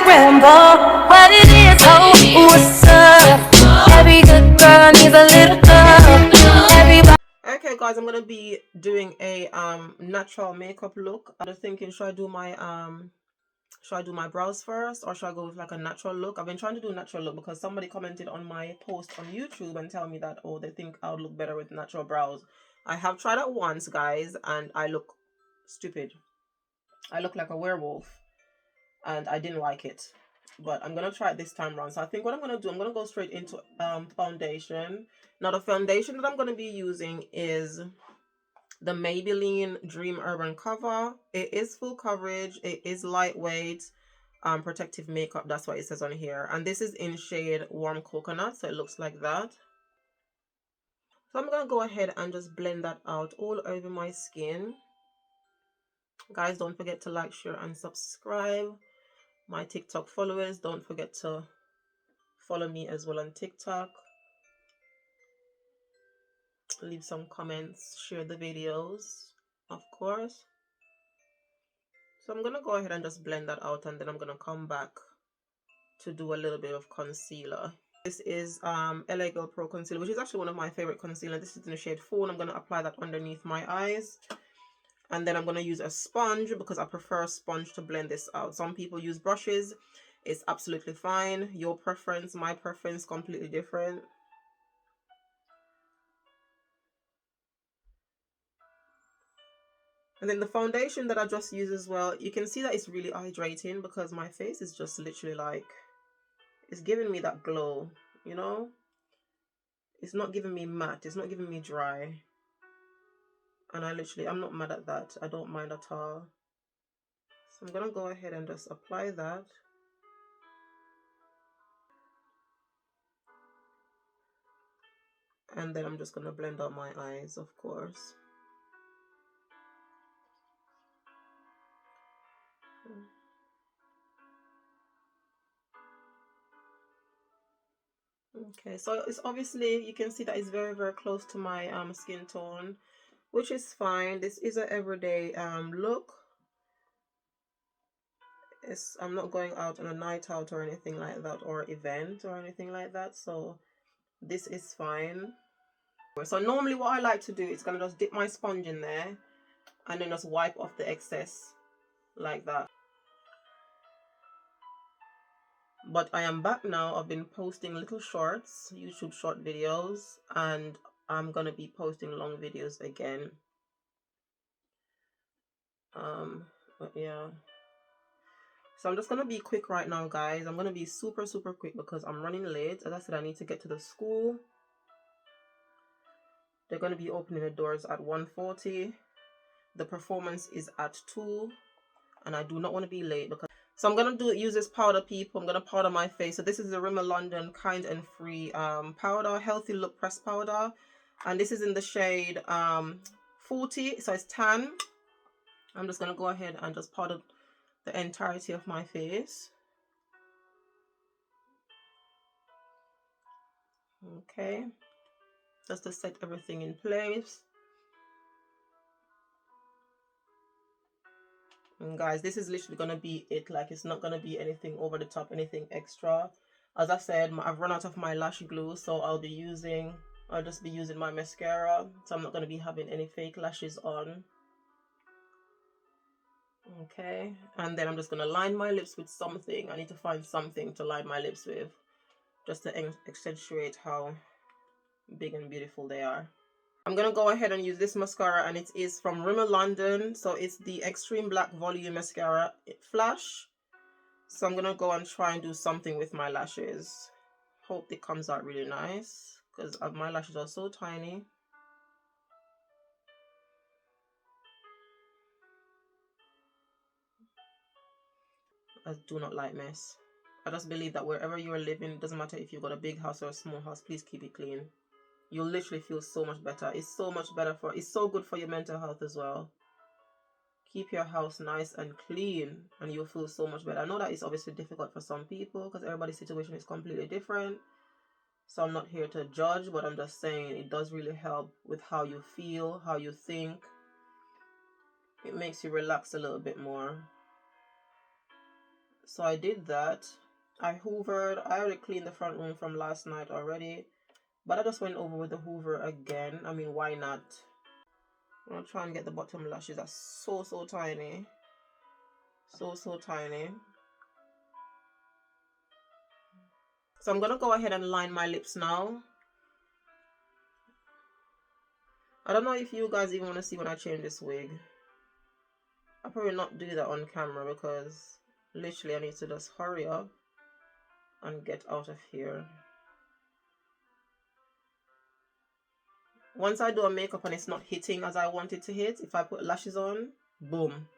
Rambo, what it is, oh, what's up? Every good girl needs a little love. Everybody. Okay guys, I'm gonna be doing a natural makeup look. I'm just thinking, should I do my brows first, or should I go with like a natural look? I've been trying to do a natural look because somebody commented on my post on YouTube and tell me that, oh, they think I would look better with natural brows. I have tried it once, guys, and I look stupid. I look like a werewolf, and I didn't like it. But I'm gonna try it this time around. So I think what I'm gonna do, I'm gonna go straight into foundation. Now the foundation that I'm gonna be using is the Maybelline Dream Urban Cover. It is full coverage. It is lightweight, protective makeup. That's what it says on here. And this is in shade Warm Coconut, so it looks like that. So I'm gonna go ahead and just blend that out all over my skin. Guys, don't forget to like, share, and subscribe. My TikTok followers, don't forget to follow me as well on TikTok. Leave some comments, share the videos, of course. So I'm gonna go ahead and just blend that out, and then I'm gonna come back to do a little bit of concealer. This is LA Girl Pro Concealer, which is actually one of my favorite concealer. This is in the shade 4, and I'm gonna apply that underneath my eyes. And then I'm gonna use a sponge because I prefer a sponge to blend this out. Some people use brushes. It's absolutely fine. Your preference, my preference, completely different. And then the foundation that I just used as well, you can see that it's really hydrating because my face is just literally like, it's giving me that glow, you know? It's not giving me matte, it's not giving me dry. And I'm not mad at that. I don't mind at all. So I'm gonna go ahead and just apply that. And then I'm just gonna blend out my eyes, of course. Okay, so it's obviously, you can see that it's very, very close to my skin tone, which is fine. This is an everyday look. I'm not going out on a night out or anything like that, or event or anything like that, so this is fine. So normally what I like to do is gonna just dip my sponge in there and then just wipe off the excess like that. But I am back now. I've been posting little shorts, YouTube short videos, and I'm gonna be posting long videos again. But yeah. So I'm just gonna be quick right now, guys. I'm gonna be super, super quick because I'm running late. As I said, I need to get to the school. They're gonna be opening the doors at 1:40. The performance is at 2, and I do not want to be late because. So I'm gonna use this powder, people. I'm gonna powder my face. So this is the Rimmel London Kind and Free powder, healthy look press powder, and this is in the shade 40. So it's tan. I'm just gonna go ahead and just powder the entirety of my face. Okay, just to set everything in place. And guys, this is literally gonna be it. Like, it's not gonna be anything over the top, anything extra. As I said, I've run out of my lash glue, so I'll just be using my mascara. So I'm not gonna be having any fake lashes on. Okay, and then I'm just gonna line my lips with something. I need to find something to line my lips with, just to accentuate how big and beautiful they are. I'm gonna go ahead and use this mascara, and it is from Rimmel London. So it's the Extreme Black Volume Mascara Flash. So I'm gonna go and try and do something with my lashes. Hope it comes out really nice because my lashes are so tiny. I do not like mess. I just believe that wherever you are living, it doesn't matter if you've got a big house or a small house, please keep it clean. You'll literally feel so much better. It's so much better it's so good for your mental health as well. Keep your house nice and clean and you'll feel so much better. I know that it's obviously difficult for some people because everybody's situation is completely different. So I'm not here to judge, but I'm just saying it does really help with how you feel, how you think. It makes you relax a little bit more. So I did that. I hoovered. I already cleaned the front room from last night already, but I just went over with the hoover again. I mean, why not? I'm gonna try and get the bottom lashes. That's so tiny. So tiny. So I'm gonna go ahead and line my lips now. I don't know if you guys even want to see when I change this wig. I'll probably not do that on camera because literally I need to just hurry up and get out of here. Once I do a makeup and it's not hitting as I want it to hit, if I put lashes on, boom,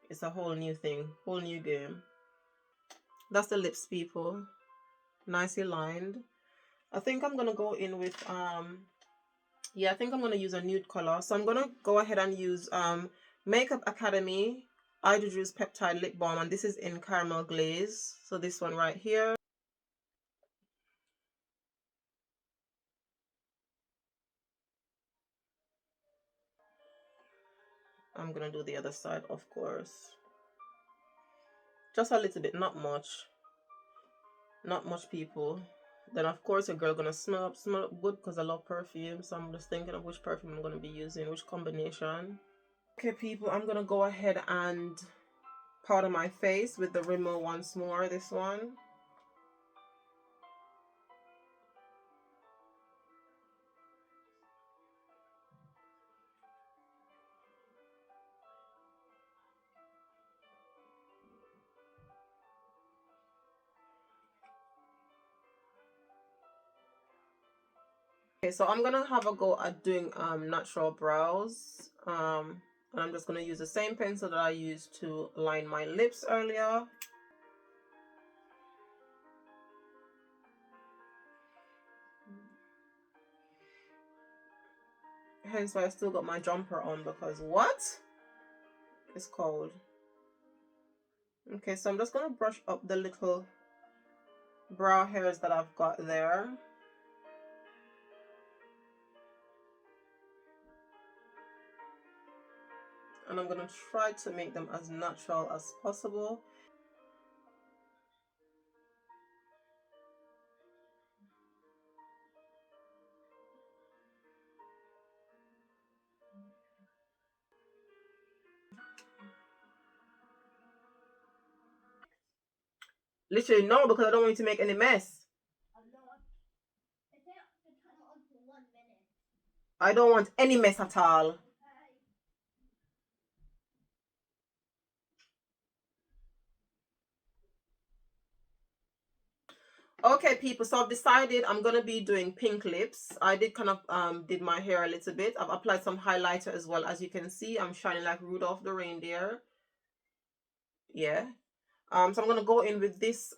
it's a whole new thing, whole new game. That's the lips, people. Nicely lined. I think I'm gonna go in with yeah, I think I'm gonna use a nude color. So I'm gonna go ahead and use Makeup Academy Idol Juice Peptide Lip Balm, and this is in Caramel Glaze. So this one right here. I'm gonna do the other side, of course. Just a little bit, not much. Not much, people. Then of course your girl gonna smell up good because I love perfume. So I'm just thinking of which perfume I'm gonna be using, which combination. Okay, people, I'm gonna go ahead and powder my face with the Rimmel once more. This one. Okay, so I'm gonna have a go at doing natural brows. And I'm just gonna use the same pencil that I used to line my lips earlier. Hence why I still got my jumper on, because what? It's cold. Okay, so I'm just gonna brush up the little brow hairs that I've got there. And I'm gonna try to make them as natural as possible. Literally no, because I don't want you to make any mess. I don't want any mess at all. Okay, people, so I've decided I'm gonna be doing pink lips. I did kind of did my hair a little bit. I've applied some highlighter as well. As you can see, I'm shining like Rudolph the reindeer. Yeah. So I'm gonna go in with this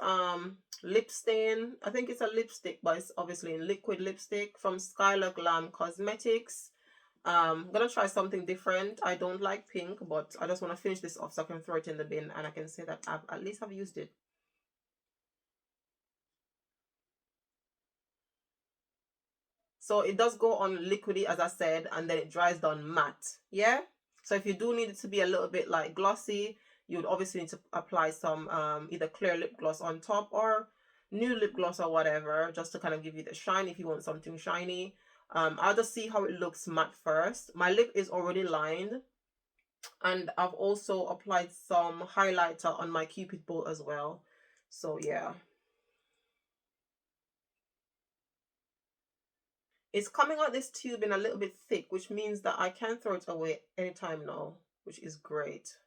lip stain. I think it's a lipstick, but it's obviously in liquid lipstick from Skylar Glam Cosmetics. I'm gonna try something different. I don't like pink, but I just want to finish this off so I can throw it in the bin and I can say that at least I've used it. So it does go on liquidy, as I said, and then it dries down matte. Yeah. So if you do need it to be a little bit like glossy, you would obviously need to apply some either clear lip gloss on top or new lip gloss or whatever, just to kind of give you the shine if you want something shiny. I'll just see how it looks matte first. My lip is already lined, and I've also applied some highlighter on my Cupid bow as well. So yeah. It's coming out this tube in a little bit thick, which means that I can throw it away anytime now, which is great.